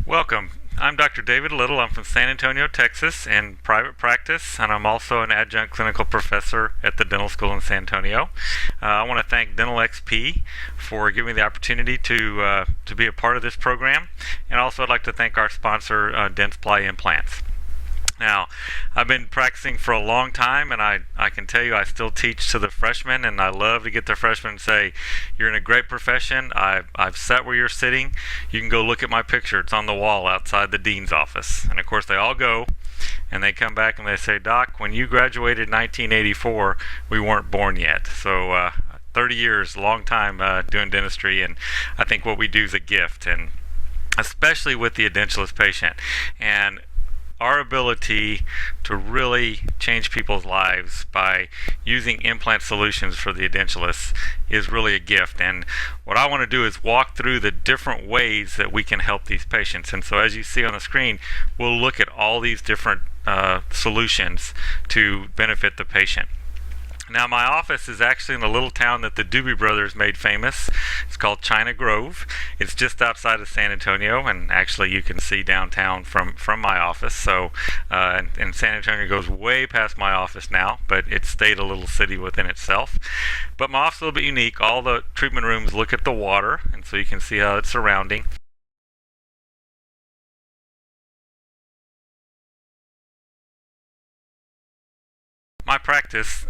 Welcome. I'm Dr. David Little. I'm from San Antonio, Texas, in private practice, and I'm also an adjunct clinical professor at the dental school in San Antonio. I want to thank Dental XP for giving me the opportunity to be a part of this program, and also I'd like to thank our sponsor, Dentsply Implants. Now, I've been practicing for a long time, and I can tell you I still teach to the freshmen, and I love to get the freshmen and say, you're in a great profession. I've sat where you're sitting. You can go look at my picture. It's on the wall outside the dean's office. And of course, they all go, and they come back and they say, Doc, when you graduated in 1984, we weren't born yet. So 30 years, long time doing dentistry, and I think what we do is a gift, and especially with the edentulous patient. And our ability to really change people's lives by using implant solutions for the edentulous is really a gift. And what I want to do is walk through the different ways that we can help these patients. And so as you see on the screen, we'll look at all these different solutions to benefit the patient. Now, my office is actually in a little town that the Doobie Brothers made famous. It's called China Grove. It's just outside of San Antonio, and actually you can see downtown from my office. So, and San Antonio goes way past my office now, but it stayed a little city within itself. But my office is a little bit unique. All the treatment rooms look at the water, and so you can see how it's surrounding. My practice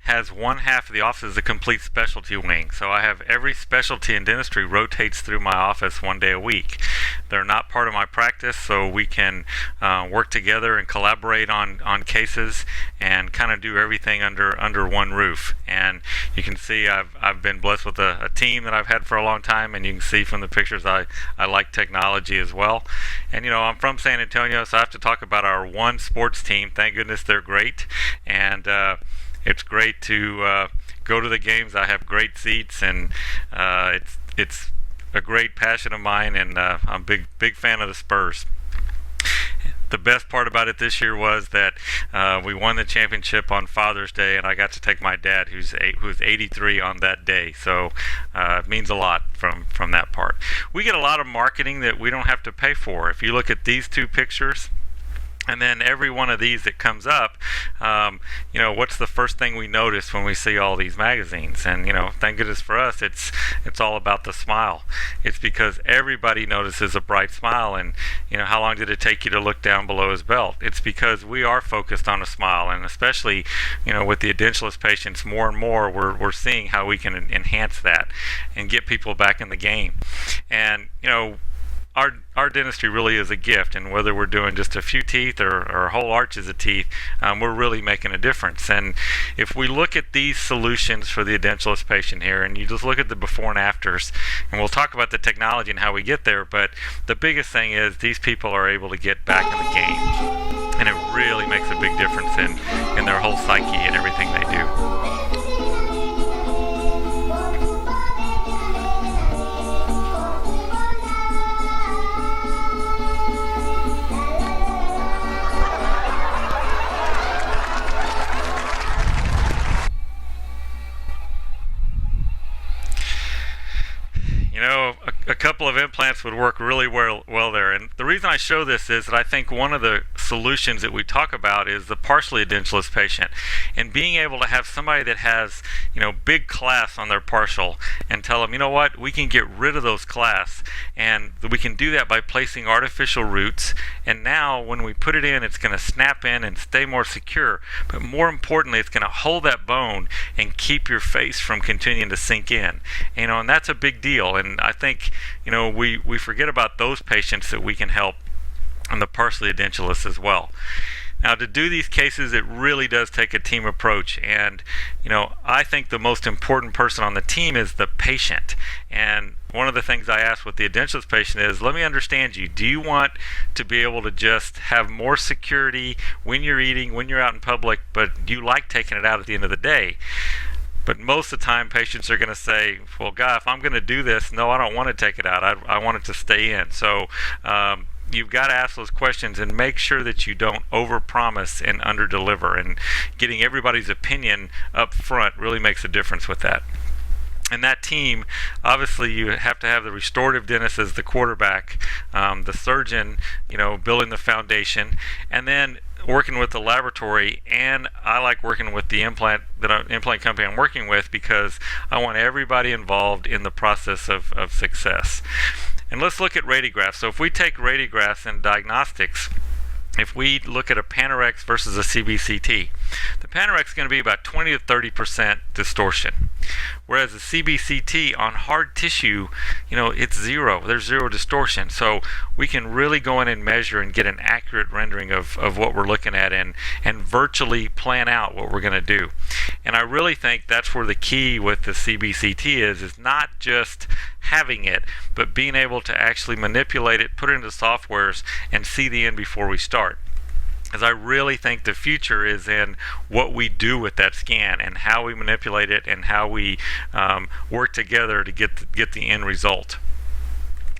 has one half of the office as a complete specialty wing. So I have every specialty in dentistry rotates through my office one day a week. They're not part of my practice, so we can work together and collaborate on cases and kind of do everything under one roof. And you can see I've been blessed with a team that I've had for a long time, and you can see from the pictures I like technology as well. And you know, I'm from San Antonio, so I have to talk about our one sports team. Thank goodness they're great. And it's great to go to the games. I have great seats, and it's a great passion of mine, and I'm a big fan of the Spurs. The best part about it this year was that we won the championship on Father's Day, and I got to take my dad, who's 83, on that day. So it means a lot from that part. We get a lot of marketing that we don't have to pay for. If you look at these two pictures, and then every one of these that comes up, you know, what's the first thing we notice when we see all these magazines? And you know, thank goodness for us, it's all about the smile. It's because everybody notices a bright smile. And you know, how long did it take you to look down below his belt? It's because we are focused on a smile, and especially, you know, with the edentulous patients, more and more we're seeing how we can enhance that and get people back in the game. And you know, our dentistry really is a gift, and whether we're doing just a few teeth or whole arches of teeth, we're really making a difference. And if we look at these solutions for the edentulous patient here, and you just look at the before and afters, and we'll talk about the technology and how we get there, but the biggest thing is these people are able to get back in the game, and it really makes a big difference in their whole psyche and everything they do. You know, a couple of implants would work really well there. And the reason I show this is that I think one of the solutions that we talk about is the partially edentulous patient. And being able to have somebody that has, you know, big class on their partial and tell them, you know what, we can get rid of those class. And we can do that by placing artificial roots. And now when we put it in, it's going to snap in and stay more secure. But more importantly, it's going to hold that bone and keep your face from continuing to sink in. You know, and that's a big deal. And I think, you know, we forget about those patients that we can help on the partially edentulous as well. Now, to do these cases, it really does take a team approach. And, you know, I think the most important person on the team is the patient. And one of the things I ask with the edentulous patient is, let me understand you. Do you want to be able to just have more security when you're eating, when you're out in public, but do you like taking it out at the end of the day? But most of the time, patients are going to say, well, God, if I'm going to do this, no, I don't want to take it out. I want it to stay in. So you've got to ask those questions and make sure that you don't overpromise and underdeliver. And getting everybody's opinion up front really makes a difference with that. And that team, obviously you have to have the restorative dentist as the quarterback, the surgeon, building the foundation, and then working with the laboratory. And I like working with the implant company I'm working with, because I want everybody involved in the process of success. And let's look at radiographs. So if we take radiographs in diagnostics, if we look at a Panorex versus a CBCT, the Panorex is going to be about 20 to 30% distortion, whereas the CBCT on hard tissue, it's zero. There's zero distortion. So we can really go in and measure and get an accurate rendering of what we're looking at, and virtually plan out what we're going to do. And I really think that's where the key with the CBCT is not just having it, but being able to actually manipulate it, put it into softwares, and see the end before we start. Because I really think the future is in what we do with that scan, and how we manipulate it, and how we work together to get the end result.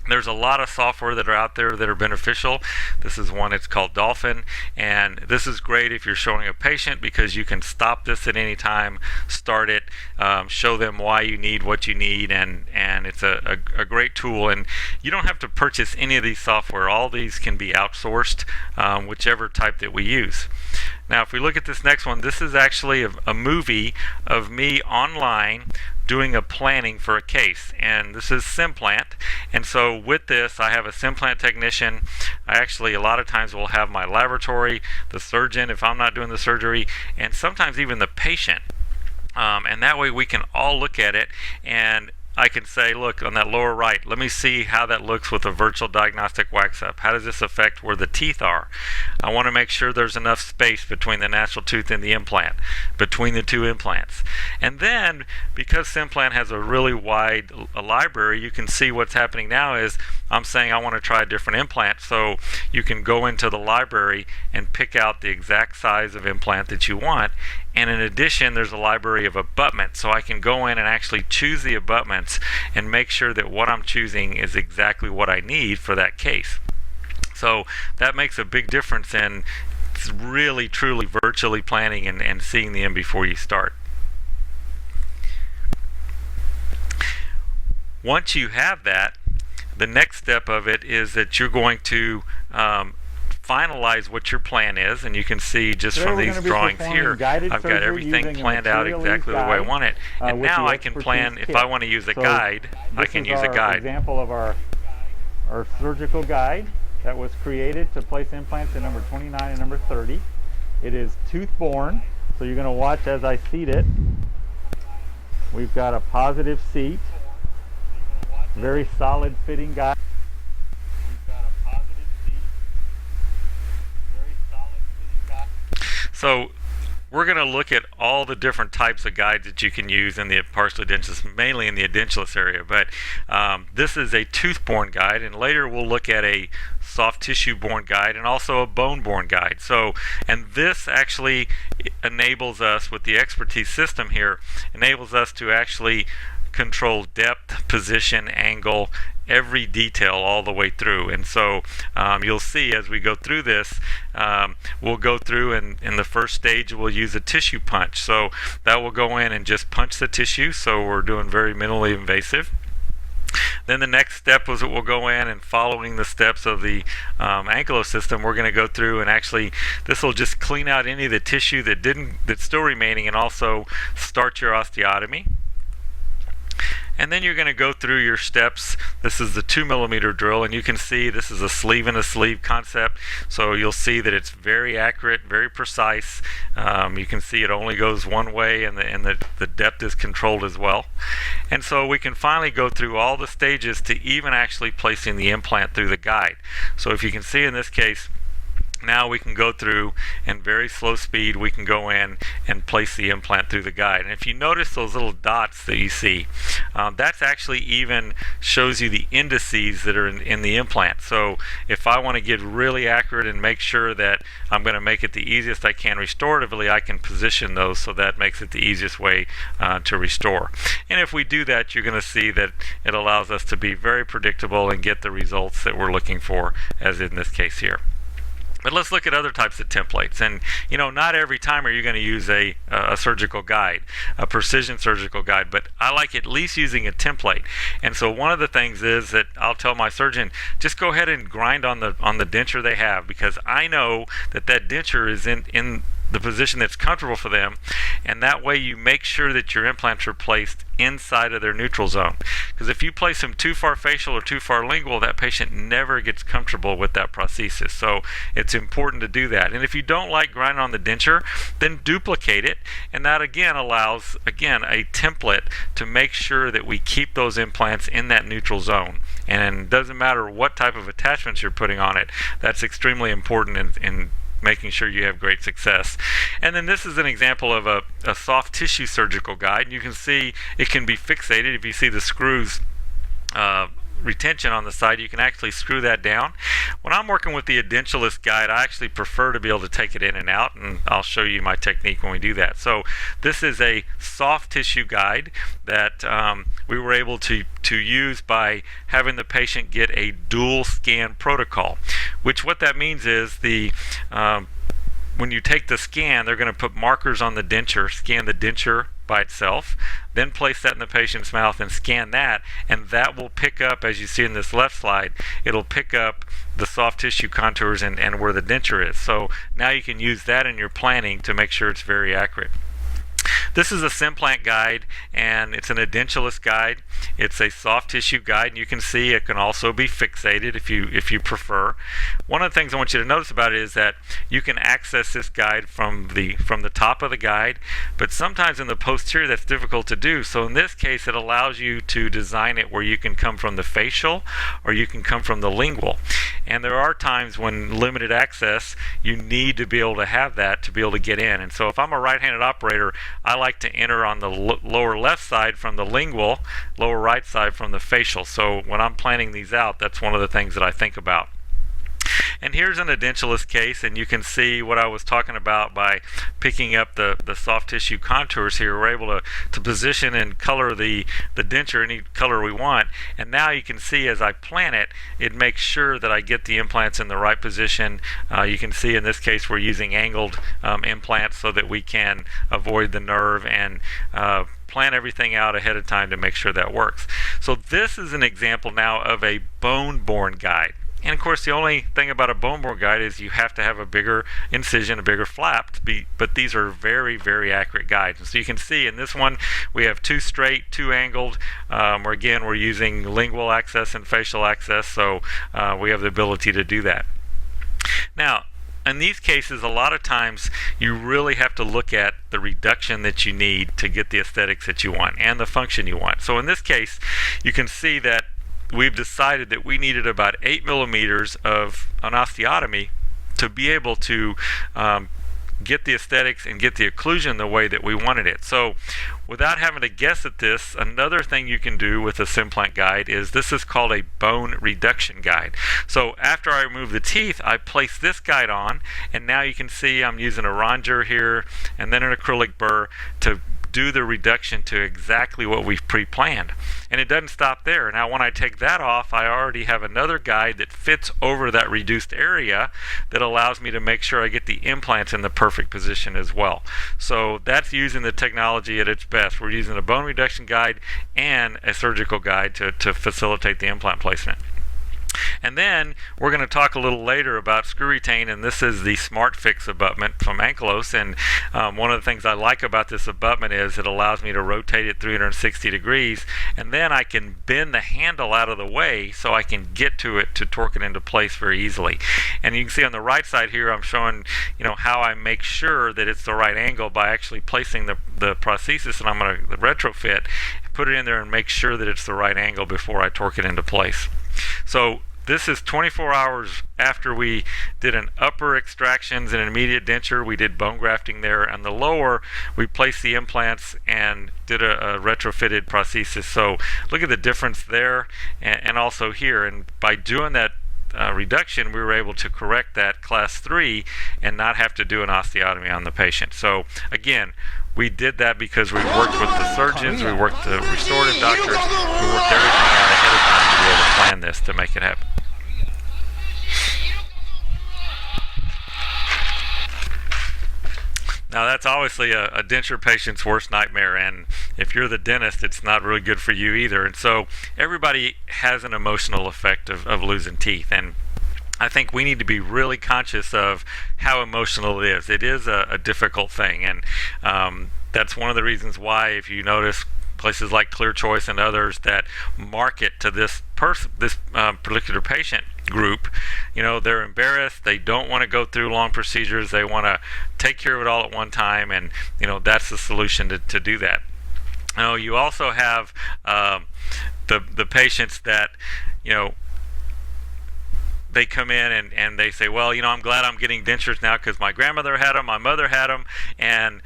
There's a lot of software that are out there that are beneficial. This is one, it's called Dolphin, and this is great if you're showing a patient, because you can stop this at any time, start it, show them why you need what you need, and it's a great tool. And you don't have to purchase any of these software. All these can be outsourced, whichever type that we use. Now, if we look at this next one, this is actually a movie of me online doing a planning for a case, and this is Implant. And so with this, I have a Implant technician. I actually a lot of times will have my laboratory, the surgeon if I'm not doing the surgery, and sometimes even the patient, and that way we can all look at it, and I can say, look, on that lower right, let me see how that looks with a virtual diagnostic wax up. How does this affect where the teeth are? I want to make sure there's enough space between the natural tooth and the implant, between the two implants. And then, because Implant has a really wide library, you can see what's happening now is I'm saying I want to try a different implant. So you can go into the library and pick out the exact size of implant that you want. And in addition, there's a library of abutments, so I can go in and actually choose the abutments and make sure that what I'm choosing is exactly what I need for that case. So that makes a big difference in really truly virtually planning and seeing the end before you start. Once you have that, the next step of it is that you're going to finalize what your plan is, and you can see just from these drawings here, I've got everything planned out exactly the way I want it. And now I can plan, if I want to use a guide, I can use a guide. Example of our surgical guide that was created to place implants in number 29 and number 30. It is tooth-borne, so you're going to watch as I seat it. We've got a positive seat, very solid fitting guide. So we're going to look at all the different types of guides that you can use in the partial edentulous, mainly in the edentulous area. But this is a tooth-borne guide, and later we'll look at a soft tissue-borne guide and also a bone-borne guide. So, and this actually enables us, with the expertise system here, enables us to actually control depth, position, angle, every detail all the way through. And so you'll see as we go through this, we'll go through, and in the first stage we'll use a tissue punch. So that will go in and just punch the tissue, so we're doing very minimally invasive. Then the next step was that we'll go in, and following the steps of the Edentulous system, we're going to go through and actually, this will just clean out any of the tissue that's still remaining, and also start your osteotomy. And then you're going to go through your steps. This is the 2mm drill, and you can see this is a sleeve in a sleeve concept. So you'll see that it's very accurate, very precise. You can see it only goes one way, and the depth is controlled as well. And so we can finally go through all the stages to even actually placing the implant through the guide. So if you can see in this case, now we can go through, and very slow speed we can go in and place the implant through the guide. And if you notice those little dots that you see, that's actually even shows you the indices that are in the implant. So if I want to get really accurate and make sure that I'm going to make it the easiest I can restoratively, I can position those, so that makes it the easiest way to restore. And if we do that, you're going to see that it allows us to be very predictable and get the results that we're looking for, as in this case here. But let's look at other types of templates. And, not every time are you going to use a surgical guide, a precision surgical guide, but I like at least using a template. And so one of the things is that I'll tell my surgeon, just go ahead and grind on the denture they have, because I know that denture is in the position that's comfortable for them, and that way you make sure that your implants are placed inside of their neutral zone. Because if you place them too far facial or too far lingual, that patient never gets comfortable with that prosthesis. So it's important to do that. And if you don't like grinding on the denture, then duplicate it, and that again allows a template to make sure that we keep those implants in that neutral zone. And it doesn't matter what type of attachments you're putting on it, that's extremely important in making sure you have great success. And then this is an example of a soft tissue surgical guide. You can see it can be fixated. If you see the screws retention on the side, you can actually screw that down. When I'm working with the Edentulous guide, I actually prefer to be able to take it in and out, and I'll show you my technique when we do that. So this is a soft tissue guide that we were able to use by having the patient get a dual scan protocol, which what that means is when you take the scan, they're going to put markers on the denture, scan the denture by itself, then place that in the patient's mouth and scan that, and that will pick up, as you see in this left slide, it'll pick up the soft tissue contours and where the denture is. So now you can use that in your planning to make sure it's very accurate. This is a Implant guide, and it's an Edentulous guide. It's a soft tissue guide, and you can see it can also be fixated if you prefer. One of the things I want you to notice about it is that you can access this guide from the top of the guide, but sometimes in the posterior that's difficult to do. So in this case, it allows you to design it where you can come from the facial or you can come from the lingual. And there are times when limited access, you need to be able to have that to be able to get in. And so if I'm a right-handed operator, I like to enter on the lower left side from the lingual, lower right side from the facial. So when I'm planning these out, that's one of the things that I think about. And here's an Edentulous case, and you can see what I was talking about by picking up the soft tissue contours here. We're able to position and color the denture any color we want, and now you can see as I plan it, it makes sure that I get the implants in the right position. You can see in this case we're using angled implants so that we can avoid the nerve and plan everything out ahead of time to make sure that works. So this is an example now of a bone-borne guide. And of course, the only thing about a bone-borne guide is you have to have a bigger incision, a bigger flap, but these are very, very accurate guides. And so you can see in this one, we have 2 straight, 2 angled. Where again, we're using lingual access and facial access, so we have the ability to do that. Now, in these cases, a lot of times you really have to look at the reduction that you need to get the aesthetics that you want and the function you want. So in this case, you can see that we've decided that we needed about 8 millimeters of an osteotomy to be able to get the aesthetics and get the occlusion the way that we wanted it. So without having to guess at this, another thing you can do with a Implant guide is this is called a bone reduction guide. So after I remove the teeth, I place this guide on, and now you can see I'm using a ronger here and then an acrylic burr to do the reduction to exactly what we've pre-planned. And it doesn't stop there. Now when I take that off, I already have another guide that fits over that reduced area that allows me to make sure I get the implants in the perfect position as well. So that's using the technology at its best. We're using a bone reduction guide and a surgical guide to facilitate the implant placement. And then we're going to talk a little later about screw retain, and this is the Smart Fix abutment from Edentulous. And one of the things I like about this abutment is it allows me to rotate it 360 degrees, and then I can bend the handle out of the way so I can get to it to torque it into place very easily. And you can see on the right side here, I'm showing how I make sure that it's the right angle by actually placing the prosthesis, and I'm going to retrofit, put it in there and make sure that it's the right angle before I torque it into place. So this is 24 hours after we did an upper extractions and an immediate denture. We did bone grafting there, and the lower we placed the implants and did a retrofitted prosthesis. So look at the difference there and also here. And by doing that reduction, we were able to correct that class 3 and not have to do an osteotomy on the patient. So again, we did that because we worked with the surgeons, we worked the restorative doctors, we worked everything out ahead of time to be able to plan this to make it happen. Now, that's obviously a denture patient's worst nightmare, and if you're the dentist, it's not really good for you either. And so everybody has an emotional effect of losing teeth, and I think we need to be really conscious of how emotional it is. It is a difficult thing, and that's one of the reasons why, if you notice, places like Clear Choice and others that market to this particular patient group, they're embarrassed. They don't want to go through long procedures. They want to take care of it all at one time, and that's the solution to do that. You also have the patients that they come in and they say, well, I'm glad I'm getting dentures now because my grandmother had them, my mother had them, and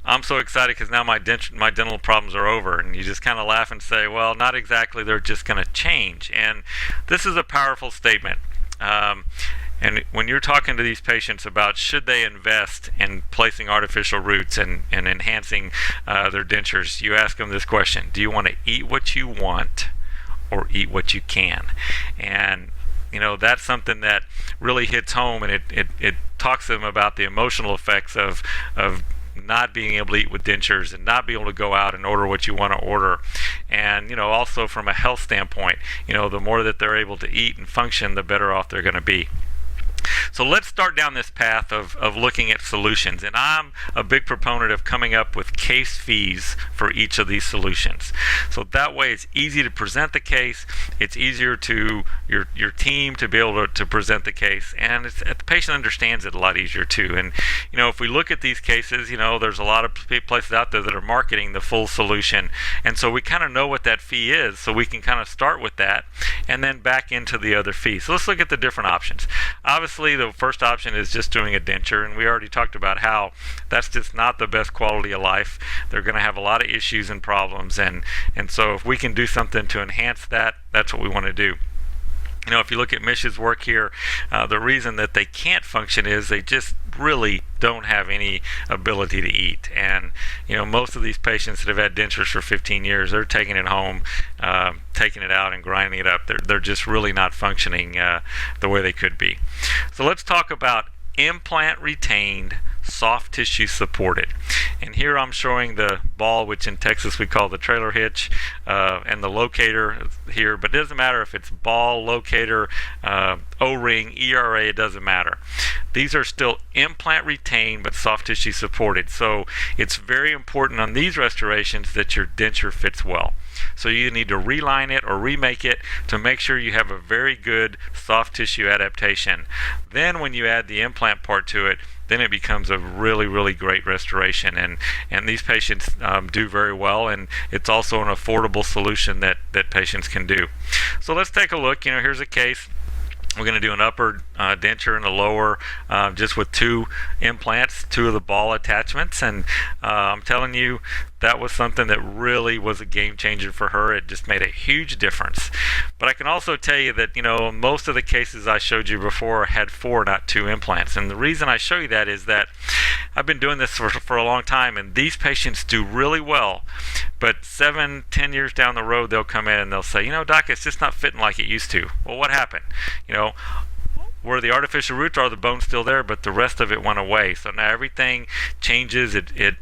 I'm so excited because now my dental problems are over. And you just kind of laugh and say, well, not exactly. They're just going to change. And this is a powerful statement. And when you're talking to these patients about should they invest in placing artificial roots and enhancing their dentures, you ask them this question: do you want to eat what you want or eat what you can? And that's something that really hits home, and it talks to them about the emotional effects of not being able to eat with dentures and not being able to go out and order what you want to order. And also from a health standpoint, the more that they're able to eat and function, the better off they're going to be. So let's start down this path of looking at solutions. And I'm a big proponent of coming up with case fees for each of these solutions. So that way it's easy to present the case, it's easier to your team to be able to present the case, and the patient understands it a lot easier too. And if we look at these cases, there's a lot of places out there that are marketing the full solution. And so we kind of know what that fee is, so we can kind of start with that and then back into the other fees. So let's look at the different options. Obviously, the first option is just doing a denture, and we already talked about how that's just not the best quality of life. They're going to have a lot of issues and problems, and so if we can do something to enhance that, that's what we want to do. If you look at Mish's work here, the reason that they can't function is they just really don't have any ability to eat. And most of these patients that have had dentures for 15 years, they're taking it home, taking it out and grinding it up. They're just really not functioning the way they could be. So let's talk about implant retained, soft tissue supported. And here I'm showing the ball, which in Texas we call the trailer hitch, and the locator here, but it doesn't matter if it's ball, locator, O-ring, ERA, it doesn't matter. These are still implant retained but soft tissue supported. So it's very important on these restorations that your denture fits well. So you need to reline it or remake it to make sure you have a very good soft tissue adaptation. Then when you add the implant part to it, then it becomes a really, really great restoration, and these patients do very well, and it's also an affordable solution that patients can do. So let's take a look. Here's a case. We're going to do an upper denture and a lower, just with 2 implants, 2 of the ball attachments, and I'm telling you, that was something that really was a game changer for her. It just made a huge difference. But I can also tell you that most of the cases I showed you before had 4, not 2 implants. And the reason I show you that is that I've been doing this for a long time, and these patients do really well. But 7-10 years down the road, they'll come in and they'll say, doc, it's just not fitting like it used to. Well, what happened? Where the artificial roots are, the bone's still there, but the rest of it went away. So now everything changes. It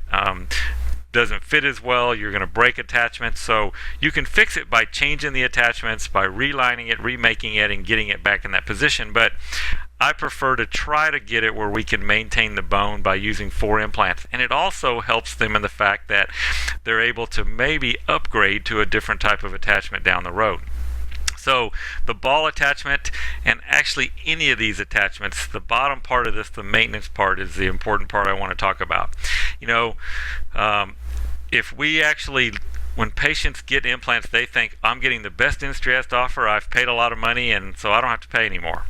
doesn't fit as well. You're going to break attachments. So you can fix it by changing the attachments, by relining it, remaking it, and getting it back in that position. But I prefer to try to get it where we can maintain the bone by using 4 implants. And it also helps them in the fact that they're able to maybe upgrade to a different type of attachment down the road. So the ball attachment, and actually any of these attachments, the bottom part of this, the maintenance part, is the important part I want to talk about. If we actually, when patients get implants, they think, I'm getting the best dentistry has to offer, I've paid a lot of money, and so I don't have to pay anymore.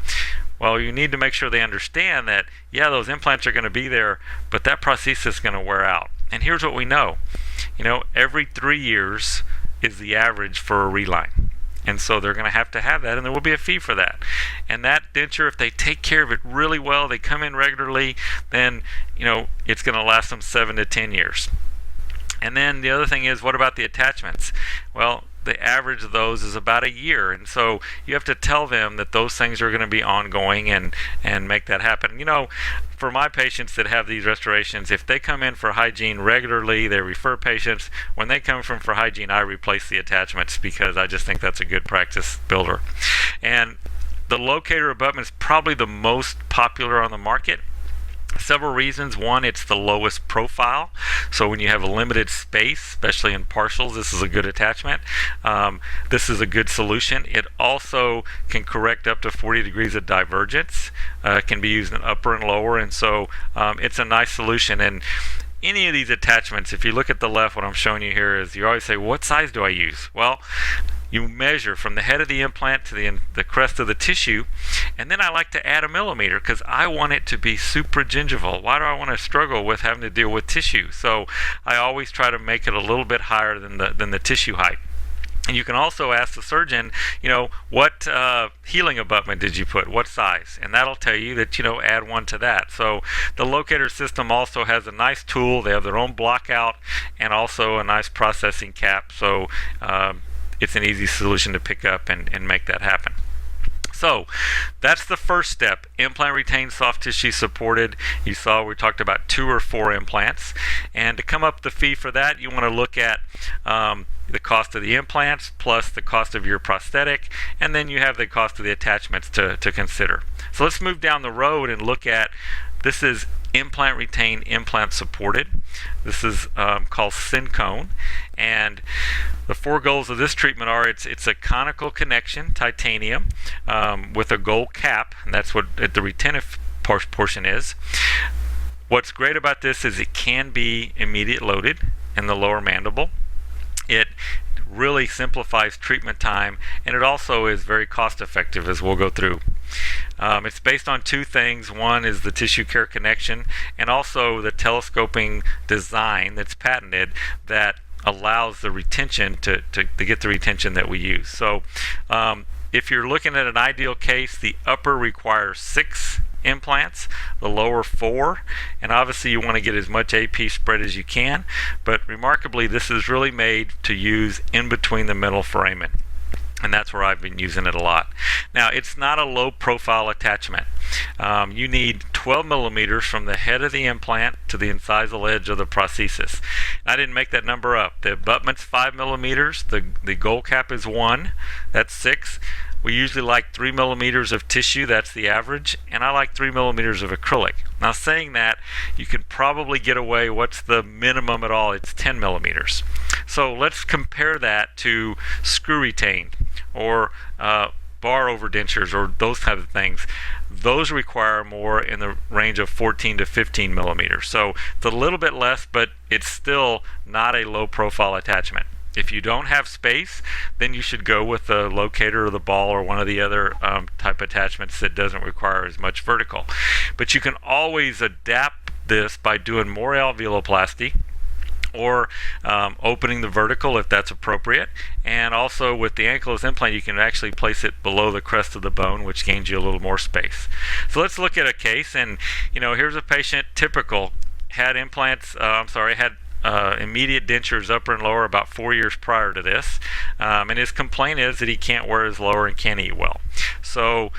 Well, you need to make sure they understand that, yeah, those implants are going to be there, but that prosthesis is going to wear out. And here's what we know. Every 3 years is the average for a reline. And so they're going to have that, and there will be a fee for that. And that denture, if they take care of it really well, they come in regularly, then it's going to last them 7 to 10 years. And then the other thing is, what about the attachments? Well, the average of those is about a year. And so you have to tell them that those things are going to be ongoing and make that happen. For my patients that have these restorations, if they come in for hygiene regularly, they refer patients. When they come from for hygiene, I replace the attachments because I just think that's a good practice builder. And the locator abutment is probably the most popular on the market. Several reasons. One, it's the lowest profile. So when you have a limited space, especially in partials, this is a good attachment. This is a good solution. It also can correct up to 40 degrees of divergence. It can be used in upper and lower, and so it's a nice solution. And any of these attachments, if you look at the left, what I'm showing you here is you always say, what size do I use? Well, you measure from the head of the implant to the crest of the tissue, and then I like to add a millimeter because I want it to be supragingival. Why do I want to struggle with having to deal with tissue? So I always try to make it a little bit higher than the tissue height. And you can also ask the surgeon, what healing abutment did you put? What size? And that'll tell you that, add one to that. So the locator system also has a nice tool. They have their own block out and also a nice processing cap. So it's an easy solution to pick up and make that happen. So that's the first step. Implant retained soft tissue supported. You saw we talked about 2 or 4 implants. And to come up the fee for that, you want to look at the cost of the implants plus the cost of your prosthetic, and then you have the cost of the attachments to consider. So let's move down the road and look at, this is implant retained, implant supported. This is called Syncone, and the 4 goals of this treatment are it's a conical connection, titanium, with a gold cap, and that's what the retentive portion is. What's great about this is it can be immediate loaded in the lower mandible. It really simplifies treatment time, and it also is very cost effective, as we'll go through. It's based on 2 things. One is the tissue care connection, and also the telescoping design that's patented that allows the retention to get the retention that we use. So if you're looking at an ideal case, the upper requires 6 implants, the lower 4, and obviously you want to get as much AP spread as you can, but remarkably this is really made to use in between the middle foramen, and that's where I've been using it a lot. Now, it's not a low profile attachment. You need 12 millimeters from the head of the implant to the incisal edge of the prosthesis. I didn't make that number up. The abutment's 5 millimeters, the gold cap is 1, that's 6. We usually like 3 millimeters of tissue, that's the average, and I like 3 millimeters of acrylic. Now, saying that, you can probably get away, what's the minimum at all? It's 10 millimeters. So let's compare that to screw retained or bar over dentures or those type of things. Those require more in the range of 14 to 15 millimeters. So it's a little bit less, but it's still not a low profile attachment. If you don't have space, then you should go with the locator or the ball or one of the other type attachments that doesn't require as much vertical. But you can always adapt this by doing more alveoloplasty or opening the vertical if that's appropriate. And also with the Edentulous implant, you can actually place it below the crest of the bone, which gains you a little more space. So let's look at a case, and here's a patient, typical, had immediate dentures upper and lower about 4 years prior to this, and his complaint is that he can't wear his lower and can't eat well. So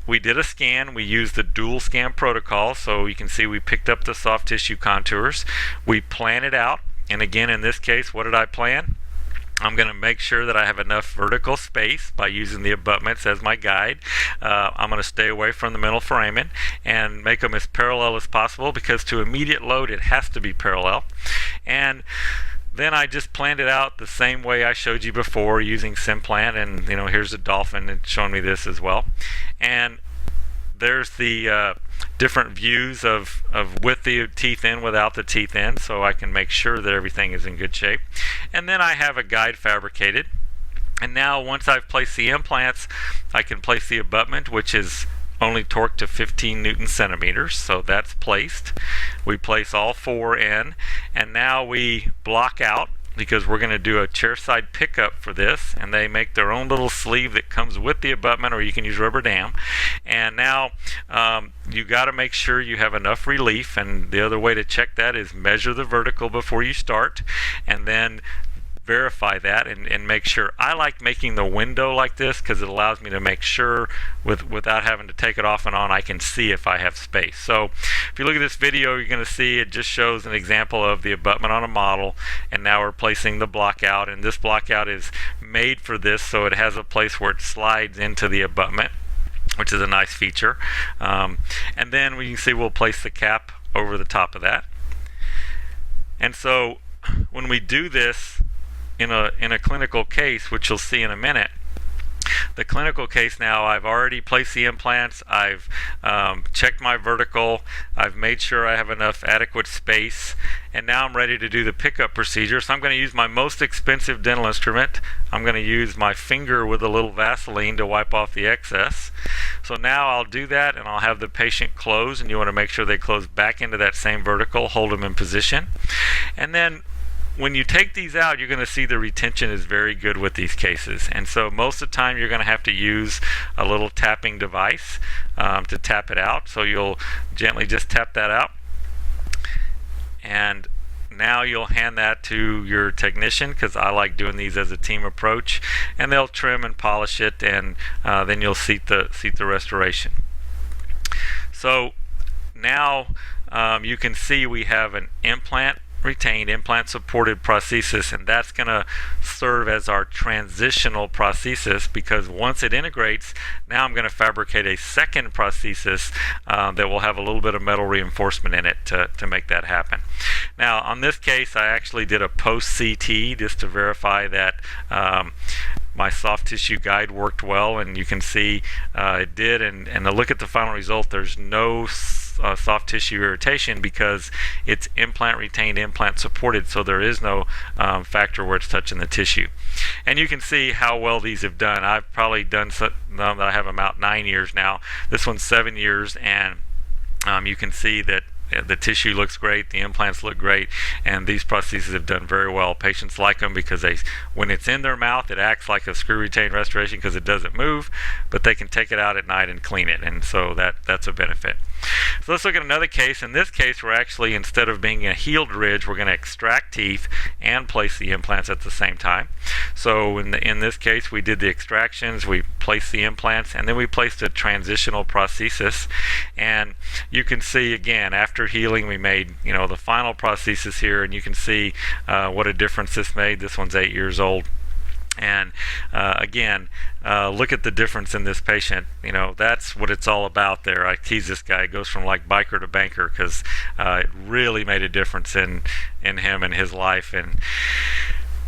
we did a scan. We used the dual scan protocol, so you can see we picked up the soft tissue contours. We plan it out, and again in this case, what did I plan? I'm going to make sure that I have enough vertical space by using the abutments as my guide. I'm going to stay away from the middle foramen and make them as parallel as possible, because to immediate load it has to be parallel. And then I just planned it out the same way I showed you before using Implant, and here's a dolphin that's showing me this as well. And there's the different views of with the teeth in, without the teeth in, so I can make sure that everything is in good shape. And then I have a guide fabricated. And now once I've placed the implants, I can place the abutment, which is only torqued to 15 Newton centimeters, so that's placed. We place all 4 in, and now we block out, because we're going to do a chairside pickup for this, and they make their own little sleeve that comes with the abutment, or you can use rubber dam. And now you got to make sure you have enough relief, and the other way to check that is measure the vertical before you start, and then verify that and make sure. I like making the window like this because it allows me to make sure without having to take it off and on, I can see if I have space. So if you look at this video, you're going to see it just shows an example of the abutment on a model, and now we're placing the block out, and this block out is made for this, so it has a place where it slides into the abutment, which is a nice feature. And then we can see we'll place the cap over the top of that. And so when we do this in a clinical case, which you'll see in a minute, the clinical case now, I've already placed the implants, I've checked my vertical, I've made sure I have enough adequate space, and now I'm ready to do the pickup procedure. So I'm going to use my most expensive dental instrument. I'm going to use my finger with a little Vaseline to wipe off the excess. So now I'll do that, and I'll have the patient close, and you want to make sure they close back into that same vertical, hold them in position. And then when you take these out, you're going to see the retention is very good with these cases. And so most of the time you're going to have to use a little tapping device to tap it out. So you'll gently just tap that out. And now you'll hand that to your technician, because I like doing these as a team approach. And they'll trim and polish it, and then you'll seat the restoration. So now you can see we have an implant retained, implant supported prosthesis, and that's going to serve as our transitional prosthesis, because once it integrates, now I'm going to fabricate a second prosthesis that will have a little bit of metal reinforcement in it to make that happen. Now on this case, I actually did a post CT just to verify that my soft tissue guide worked well, and you can see it did, and to look at the final result, there's no soft tissue irritation because it's implant retained, implant supported, so there is no factor where it's touching the tissue. And you can see how well these have done. I've probably done I have them out 9 years now. This one's 7 years, and you can see that the tissue looks great, the implants look great, and these prostheses have done very well. Patients like them because when it's in their mouth, it acts like a screw retained restoration because it doesn't move, but they can take it out at night and clean it, and so that's a benefit. So let's look at another case. In this case, we're actually, instead of being a healed ridge, we're going to extract teeth and place the implants at the same time. So in this case, we did the extractions, we placed the implants, and then we placed a transitional prosthesis. And you can see again, after healing, we made the final prosthesis here, and you can see what a difference this made. This one's 8 years old. And again, look at the difference in this patient. That's what it's all about there. I tease this guy. It goes from like biker to banker, because it really made a difference in him and his life. And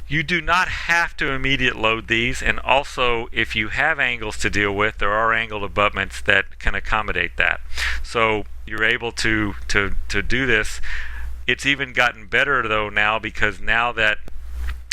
you do not have to immediate load these, and also if you have angles to deal with, there are angled abutments that can accommodate that. So you're able to do this. It's even gotten better though now, because now that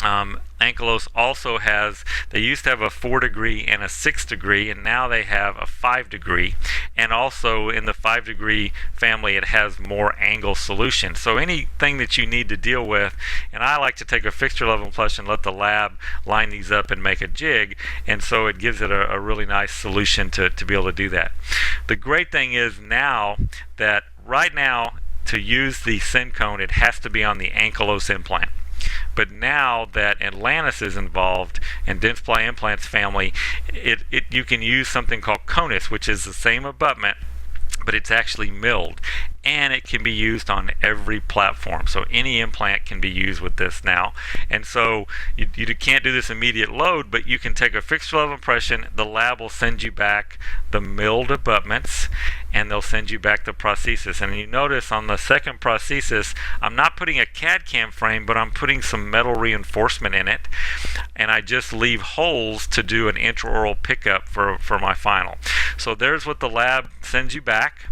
Edentulous also has, they used to have a 4-degree and a 6-degree, and now they have a 5-degree, and also in the 5-degree family it has more angle solution. So anything that you need to deal with, and I like to take a fixture level plush and let the lab line these up and make a jig, and so it gives it a really nice solution to be able to do that. The great thing is now that right now to use the Syncone, it has to be on the Edentulous implant. But now that Atlantis is involved and Dentsply Implants family, you can use something called Conus, which is the same abutment, but it's actually milled, and it can be used on every platform. So any implant can be used with this now. And so you can't do this immediate load, but you can take a fixed level impression, the lab will send you back the milled abutments, and they'll send you back the prosthesis. And you notice on the second prosthesis, I'm not putting a CAD-CAM frame, but I'm putting some metal reinforcement in it, and I just leave holes to do an intraoral pickup for my final. So there's what the lab sends you back.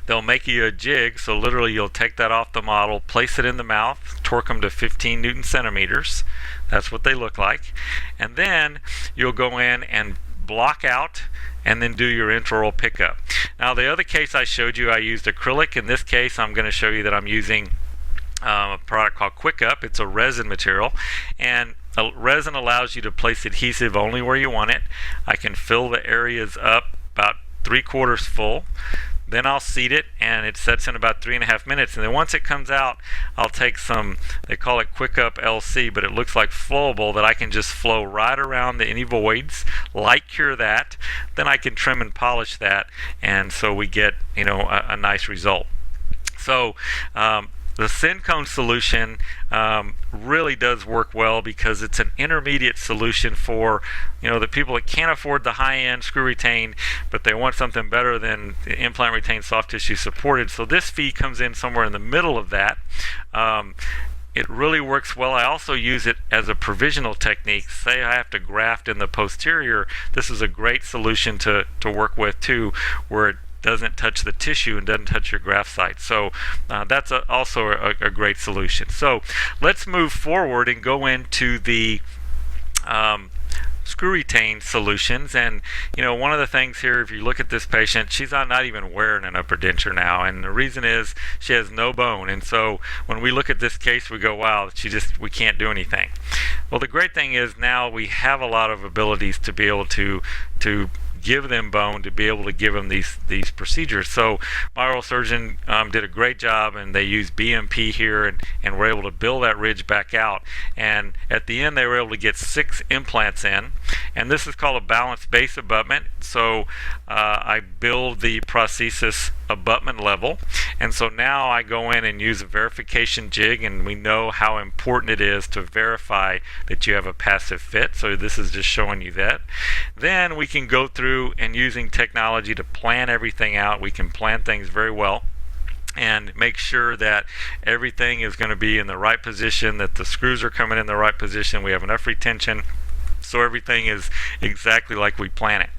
They'll make you a jig, so literally you'll take that off the model, place it in the mouth, torque them to 15 Newton centimeters. That's what they look like. And then you'll go in and block out and then do your intraoral pickup. Now the other case I showed you, I used acrylic. In this case, I'm going to show you that I'm using a product called Quick Up. It's a resin material, and a resin allows you to place adhesive only where you want it. I can fill the areas up about 3/4 full. Then I'll seat it, and it sets in about 3.5 minutes. And then once it comes out, I'll take some, they call it Quick Up LC, but it looks like flowable that I can just flow right around any voids, light cure that. Then I can trim and polish that, and so we get a nice result. So the Syncone solution really does work well because it's an intermediate solution for the people that can't afford the high-end screw retained, but they want something better than the implant retained soft tissue supported. So this fee comes in somewhere in the middle of that. It really works well. I also use it as a provisional technique. Say I have to graft in the posterior, this is a great solution to work with too, where it doesn't touch the tissue and doesn't touch your graft site. So that's also a great solution. So let's move forward and go into the screw retained solutions. And one of the things here, if you look at this patient, she's not even wearing an upper denture now, and the reason is she has no bone. And so when we look at this case, we go, wow, we can't do anything. Well, the great thing is now we have a lot of abilities to be able to give them bone, to be able to give them these procedures. So my oral surgeon did a great job, and they used BMP here and were able to build that ridge back out. And at the end, they were able to get 6 implants in, and this is called a balanced base abutment. So I build the prosthesis abutment level, and so now I go in and use a verification jig, and we know how important it is to verify that you have a passive fit. So this is just showing you that. Then we can go through and using technology to plan everything out. We can plan things very well and make sure that everything is going to be in the right position, that the screws are coming in the right position, we have enough retention, so everything is exactly like we plan it.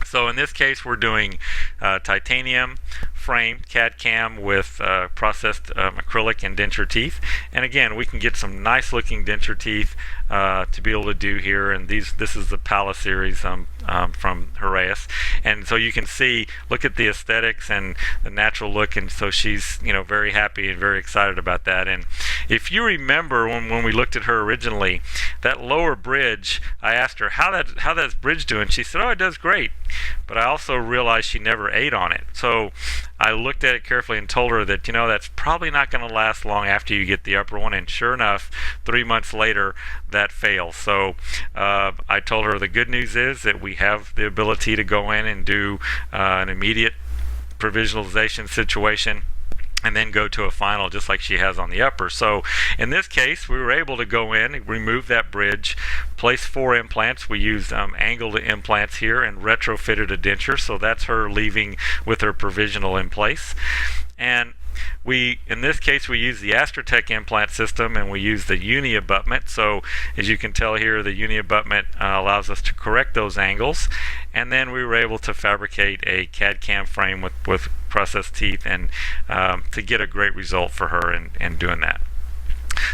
So in this case, we're doing titanium frame CAD-CAM with processed acrylic and denture teeth. And again, we can get some nice looking denture teeth to be able to do here. And this is the Pala series from Heraeus. And so you can see, look at the aesthetics and the natural look. And so she's very happy and very excited about that. And if you remember when we looked at her originally, that lower bridge, I asked her how that's bridge doing. She said, oh, it does great. But I also realized she never ate on it. So I looked at it carefully and told her that that's probably not going to last long after you get the upper one. And sure enough, 3 months later, that fails. So I told her the good news is that we have the ability to go in and do an immediate provisionalization situation, and then go to a final just like she has on the upper. So in this case, we were able to go in, remove that bridge, place 4 implants. We used angled implants here and retrofitted a denture. So that's her leaving with her provisional in place. And in this case, we use the Astrotech implant system, and we use the uni abutment. So as you can tell here, the uni abutment allows us to correct those angles. And then we were able to fabricate a CAD-CAM frame with processed teeth, and to get a great result for her in doing that.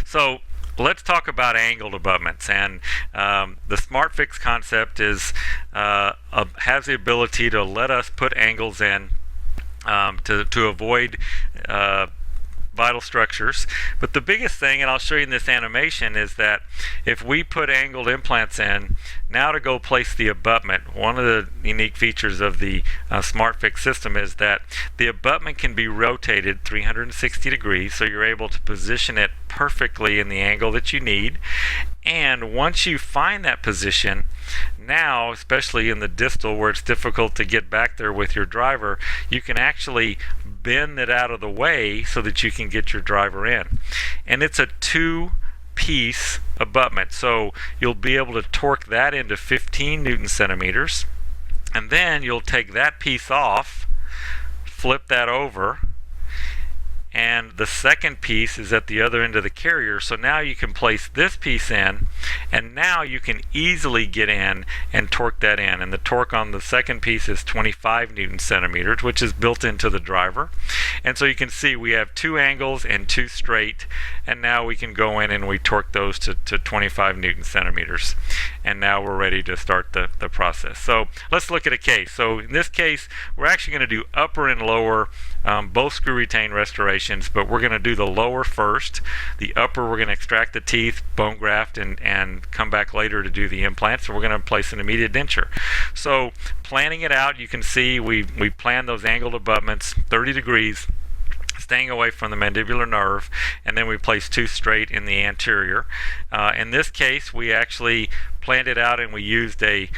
So let's talk about angled abutments. And the SmartFix concept has the ability to let us put angles in to avoid vital structures. But the biggest thing, and I'll show you in this animation, is that if we put angled implants in, now to go place the abutment, one of the unique features of the SmartFix system is that the abutment can be rotated 360 degrees, so you're able to position it perfectly in the angle that you need. And once you find that position, now, especially in the distal where it's difficult to get back there with your driver, you can actually bend it out of the way so that you can get your driver in. And it's a 2-piece abutment, so you'll be able to torque that into 15 Newton centimeters, and then you'll take that piece off, flip that over, and the second piece is at the other end of the carrier. So now you can place this piece in, and now you can easily get in and torque that in. And the torque on the second piece is 25 Newton centimeters, which is built into the driver. And so you can see we have 2 angles and 2 straight, and now we can go in and we torque those to 25 Newton centimeters. And now we're ready to start the process. So let's look at a case. So in this case, we're actually going to do upper and lower, both screw retain restorations, but we're going to do the lower first. The upper, we're going to extract the teeth, bone graft, and come back later to do the implants. So we're going to place an immediate denture. So planning it out, you can see we planned those angled abutments 30 degrees, staying away from the mandibular nerve, and then we placed 2 straight in the anterior. In this case, we actually planned it out and we used a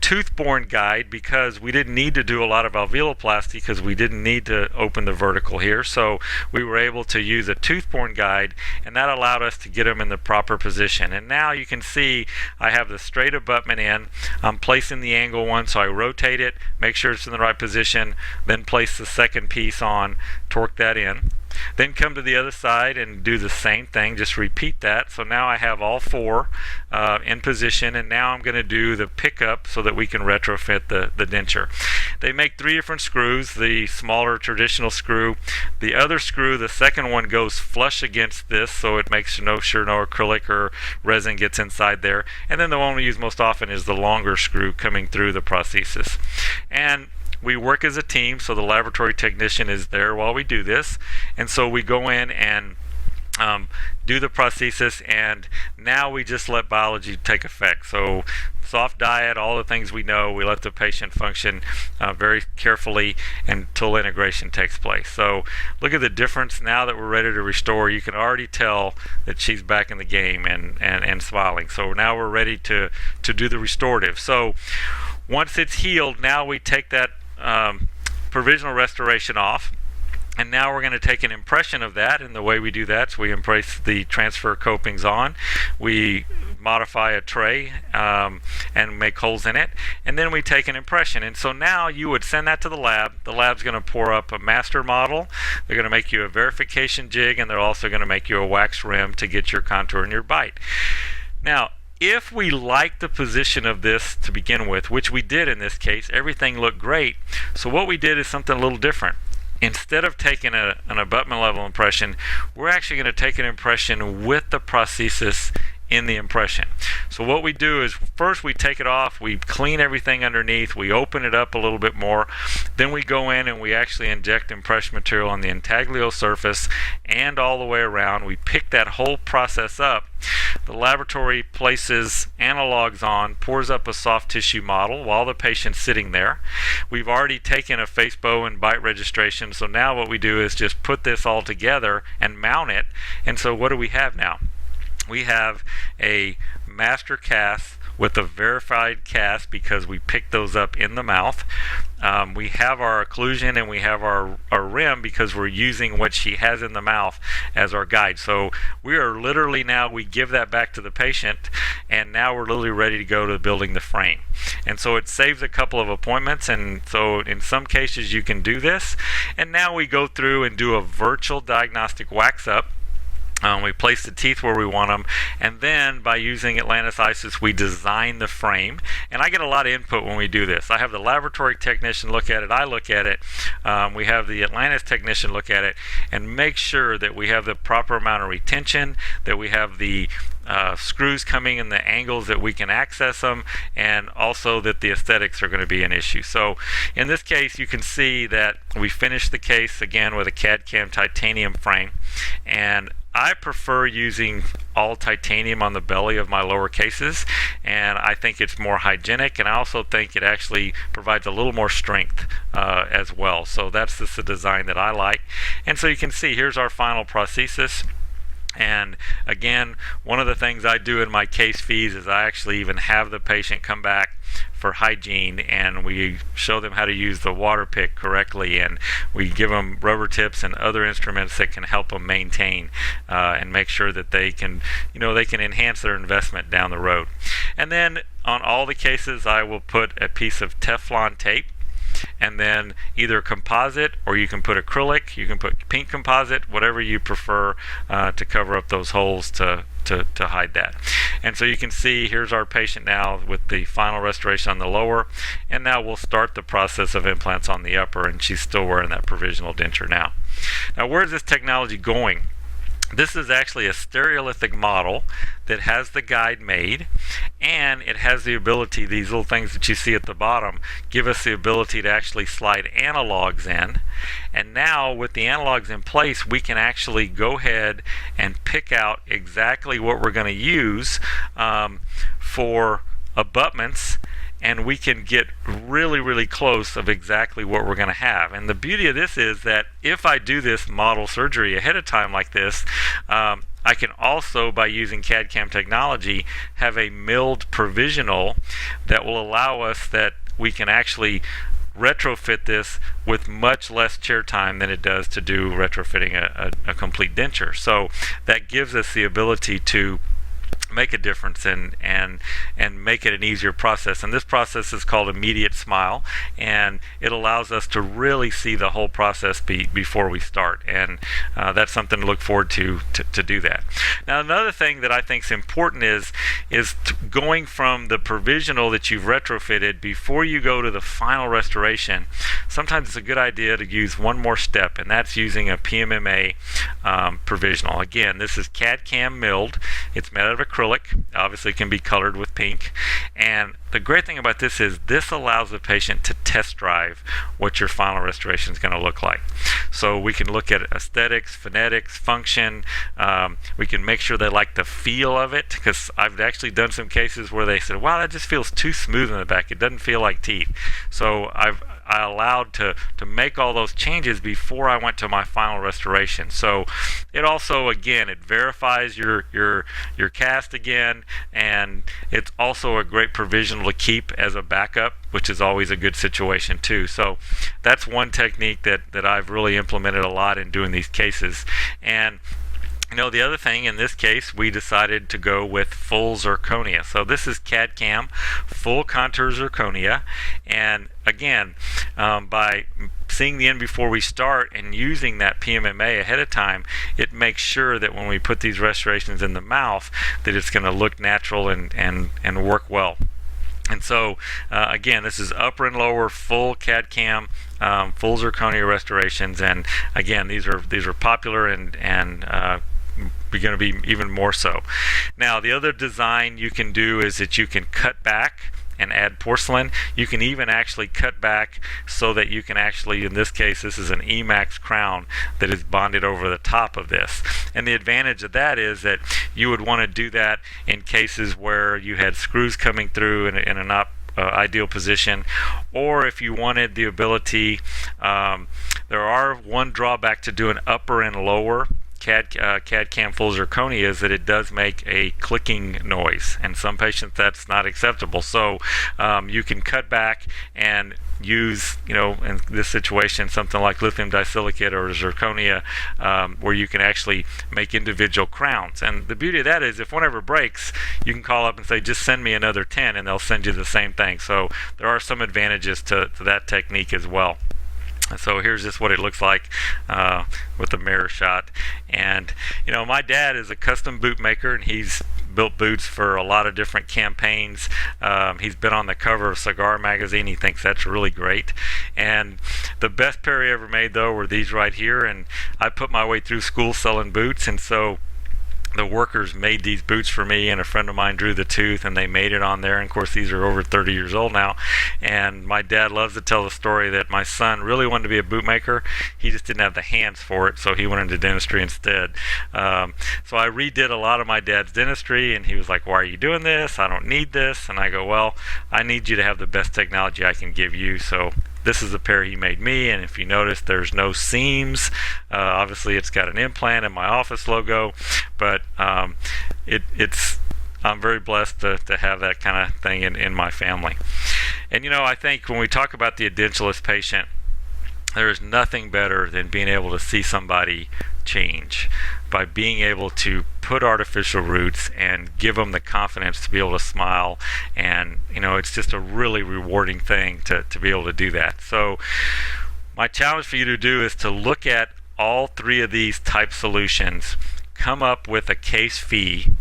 tooth-borne guide because we didn't need to do a lot of alveoloplasty because we didn't need to open the vertical here. So we were able to use a tooth-borne guide, and that allowed us to get them in the proper position. And now you can see I have the straight abutment in. I'm placing the angle one, so I rotate it, make sure it's in the right position, then place the second piece on, torque that in. Then come to the other side and do the same thing, just repeat that. So now I have all 4 in position, and now I'm going to do the pickup so that we can retrofit the denture. They make 3 different screws, the smaller traditional screw. The other screw, the second one, goes flush against this, so it makes sure no acrylic or resin gets inside there. And then the one we use most often is the longer screw coming through the prosthesis. And we work as a team, so the laboratory technician is there while we do this, and so we go in and do the prosthesis, and now we just let biology take effect. So soft diet, all the things we know, we let the patient function very carefully until integration takes place. So look at the difference now that we're ready to restore. You can already tell that she's back in the game and smiling. So now we're ready to do the restorative. So once it's healed, now we take that provisional restoration off, and now we're going to take an impression of that. And the way we do that is we impress the transfer copings on, we modify a tray and make holes in it, and then we take an impression. And so now you would send that to the lab. The lab's going to pour up a master model, they're going to make you a verification jig, and they're also going to make you a wax rim to get your contour and your bite. Now if we like the position of this to begin with, which we did in this case, everything looked great. So what we did is something a little different. Instead of taking an abutment level impression, we're actually going to take an impression with the prosthesis in the impression. So what we do is first we take it off, we clean everything underneath, we open it up a little bit more, then we go in and we actually inject impression material on the intaglio surface and all the way around. We pick that whole process up. The laboratory places analogs on, pours up a soft tissue model while the patient's sitting there. We've already taken a face bow and bite registration, so now what we do is just put this all together and mount it. And so what do we have now? We have a master cast with a verified cast because we picked those up in the mouth. We have our occlusion and we have our rim because we're using what she has in the mouth as our guide. So we are literally now, we give that back to the patient, and now we're literally ready to go to building the frame. And so it saves a couple of appointments, and so in some cases you can do this. And now we go through and do a virtual diagnostic wax up. We place the teeth where we want them, and then by using Atlantis Isis we design the frame. And I get a lot of input when we do this. I have the laboratory technician look at it, I look at it, we have the Atlantis technician look at it and make sure that we have the proper amount of retention, that we have the screws coming in the angles that we can access them, and also that the aesthetics are going to be an issue. So in this case you can see that we finished the case again with a CAD/CAM titanium frame, and I prefer using all titanium on the belly of my lower cases, and I think it's more hygienic, and I also think it actually provides a little more strength as well. So that's just the design that I like. And so you can see here's our final prosthesis. And again, one of the things I do in my case fees is I actually even have the patient come back for hygiene, and we show them how to use the water pick correctly, and we give them rubber tips and other instruments that can help them maintain and make sure that they can, they can enhance their investment down the road. And then on all the cases I will put a piece of Teflon tape, and then either composite, or you can put acrylic, you can put pink composite, whatever you prefer to cover up those holes to hide that. And so you can see here's our patient now with the final restoration on the lower, and now we'll start the process of implants on the upper, and she's still wearing that provisional denture now. Now where's this technology going? This is actually a stereolithic model that has the guide made, and it has the ability, these little things that you see at the bottom give us the ability to actually slide analogs in. And now with the analogs in place, we can actually go ahead and pick out exactly what we're going to use for abutments and we can get really, really close of exactly what we're going to have. And the beauty of this is that if I do this model surgery ahead of time like this, I can also, by using CAD/CAM technology, have a milled provisional that will allow us that we can actually retrofit this with much less chair time than it does to do retrofitting a complete denture. So that gives us the ability to make a difference and make it an easier process. And this process is called immediate smile, and it allows us to really see the whole process before we start, and that's something to look forward to do that. Now, another thing that I think is important is going from the provisional that you've retrofitted before you go to the final restoration. Sometimes it's a good idea to use one more step, and that's using a PMMA provisional. Again, this is CAD/CAM milled. It's made out of acrylic, obviously can be colored with pink, and the great thing about this is this allows the patient to test drive what your final restoration is going to look like. So we can look at aesthetics, phonetics, function. We can make sure they like the feel of it, because I've actually done some cases where they said, wow, that just feels too smooth in the back, it doesn't feel like teeth. So I allowed to make all those changes before I went to my final restoration. So it also, again, it verifies your cast again, and it's also a great provisional to keep as a backup, which is always a good situation too. So that's one technique that I've really implemented a lot in doing these cases. And the other thing, in this case, we decided to go with full zirconia. So this is CAD/CAM, full contour zirconia. And again, by seeing the end before we start and using that PMMA ahead of time, it makes sure that when we put these restorations in the mouth, that it's going to look natural and work well. And so, again, this is upper and lower full CAD/CAM, full zirconia restorations. And again, these are popular and going to be even more so. Now, the other design you can do is that you can cut back and add porcelain. You can even actually cut back so that you can actually, in this case, this is an EMAX crown that is bonded over the top of this. And the advantage of that is that you would want to do that in cases where you had screws coming through in a not ideal position, or if you wanted the ability, there are one drawback to doing upper and lower CAD/CAM full zirconia is that it does make a clicking noise, and some patients that's not acceptable. So you can cut back and use, in this situation, something like lithium disilicate or zirconia, where you can actually make individual crowns. And the beauty of that is, if one ever breaks, you can call up and say, just send me another 10, and they'll send you the same thing. So there are some advantages to that technique as well. So here's just what it looks like with the mirror shot. And my dad is a custom boot maker, and he's built boots for a lot of different campaigns. He's been on the cover of Cigar magazine. He thinks that's really great. And the best pair he ever made, though, were these right here. And I put my way through school selling boots, and so the workers made these boots for me, and a friend of mine drew the tooth, and they made it on there. And of course, these are over 30 years old now. And my dad loves to tell the story that my son really wanted to be a boot maker. He just didn't have the hands for it, so he went into dentistry instead. So I redid a lot of my dad's dentistry, and he was like, why are you doing this? I don't need this. And I go, well, I need you to have the best technology I can give you. So this is the pair he made me, and if you notice, there's no seams. Obviously, it's got an implant and my office logo, but it's I'm very blessed to have that kind of thing in my family. And I think when we talk about the edentulous patient, there is nothing better than being able to see somebody change by being able to put artificial roots and give them the confidence to be able to smile. And it's just a really rewarding thing to be able to do that. So my challenge for you to do is to look at all three of these type solutions, come up with a case fee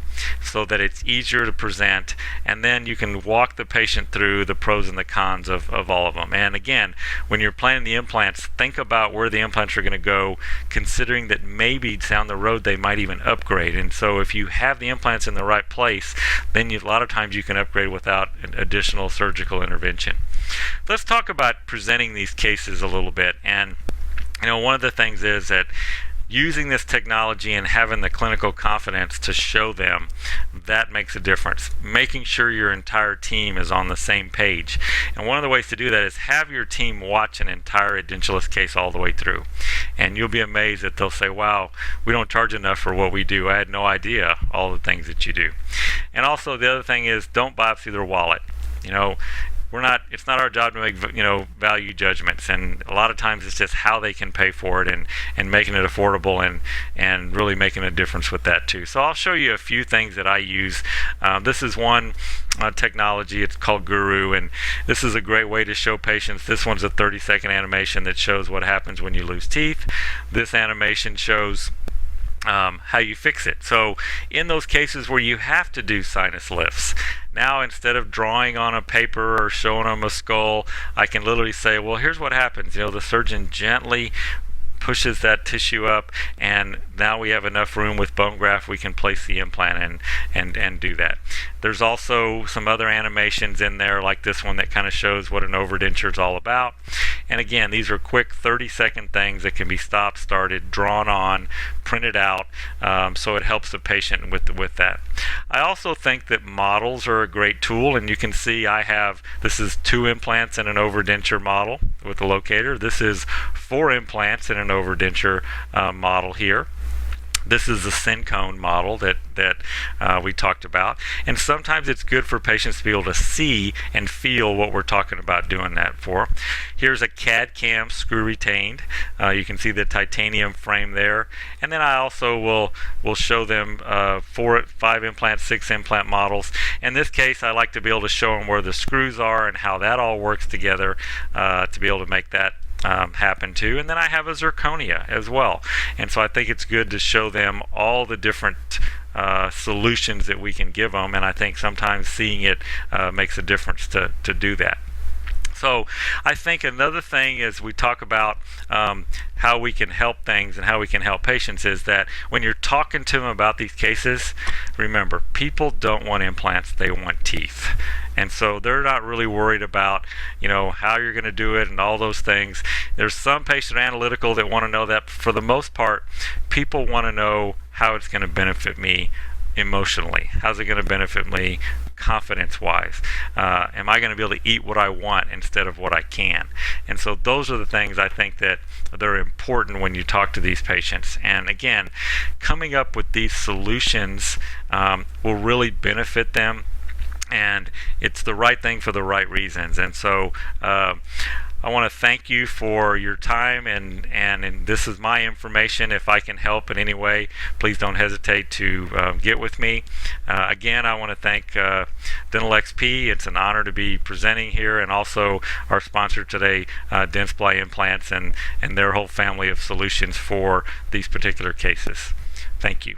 so that it's easier to present, and then you can walk the patient through the pros and the cons of all of them. And again, when you're planning the implants, think about where the implants are going to go, considering that maybe down the road they might even upgrade. And so if you have the implants in the right place, then a lot of times you can upgrade without an additional surgical intervention. Let's talk about presenting these cases a little bit. And one of the things is that using this technology and having the clinical confidence to show them, that makes a difference. Making sure your entire team is on the same page. And one of the ways to do that is have your team watch an entire Edentulous case all the way through. And you'll be amazed that they'll say, wow, we don't charge enough for what we do. I had no idea all the things that you do. And also the other thing is, don't biopsy their wallet. It's not our job to make value judgments, and a lot of times it's just how they can pay for it and making it affordable and really making a difference with that too. So I'll show you a few things that I use. This is one technology. It's called Guru, and this is a great way to show patients. This one's a 30-second animation that shows what happens when you lose teeth. This animation shows how you fix it. So in those cases where you have to do sinus lifts, now instead of drawing on a paper or showing them a skull, I can literally say, well, here's what happens. The surgeon gently pushes that tissue up, and now we have enough room with bone graft, we can place the implant and do that. There's also some other animations in there, like this one, that kind of shows what an overdenture is all about. And again, these are quick 30-second things that can be stopped, started, drawn on, printed out, so it helps the patient with that. I also think that models are a great tool, and you can see this is 2 implants and an overdenture model with the locator. This is 4 implants and an overdenture model here. This is the Syncone model that we talked about. And sometimes it's good for patients to be able to see and feel what we're talking about doing that for. Here's a CAD CAM screw retained. You can see the titanium frame there. And then I also will show them 5 implant, 6 implant models. In this case, I like to be able to show them where the screws are and how that all works together to be able to make that happen too. And then I have a zirconia as well, and so I think it's good to show them all the different solutions that we can give them, and I think sometimes seeing it makes a difference to do that. So I think another thing is we talk about how we can help things and how we can help patients is that when you're talking to them about these cases, remember, people don't want implants, they want teeth. And so they're not really worried about, how you're going to do it and all those things. There's some patient analytical that want to know that. For the most part, people want to know how it's going to benefit me emotionally. How's it going to benefit me confidence-wise? Am I going to be able to eat what I want instead of what I can? And so those are the things I think that they're important when you talk to these patients. And again, coming up with these solutions will really benefit them, and it's the right thing for the right reasons. And so I want to thank you for your time, and this is my information. If I can help in any way, please don't hesitate to get with me. Again, I want to thank Dental XP. It's an honor to be presenting here, and also our sponsor today, Dentsply Implants, and their whole family of solutions for these particular cases. Thank you.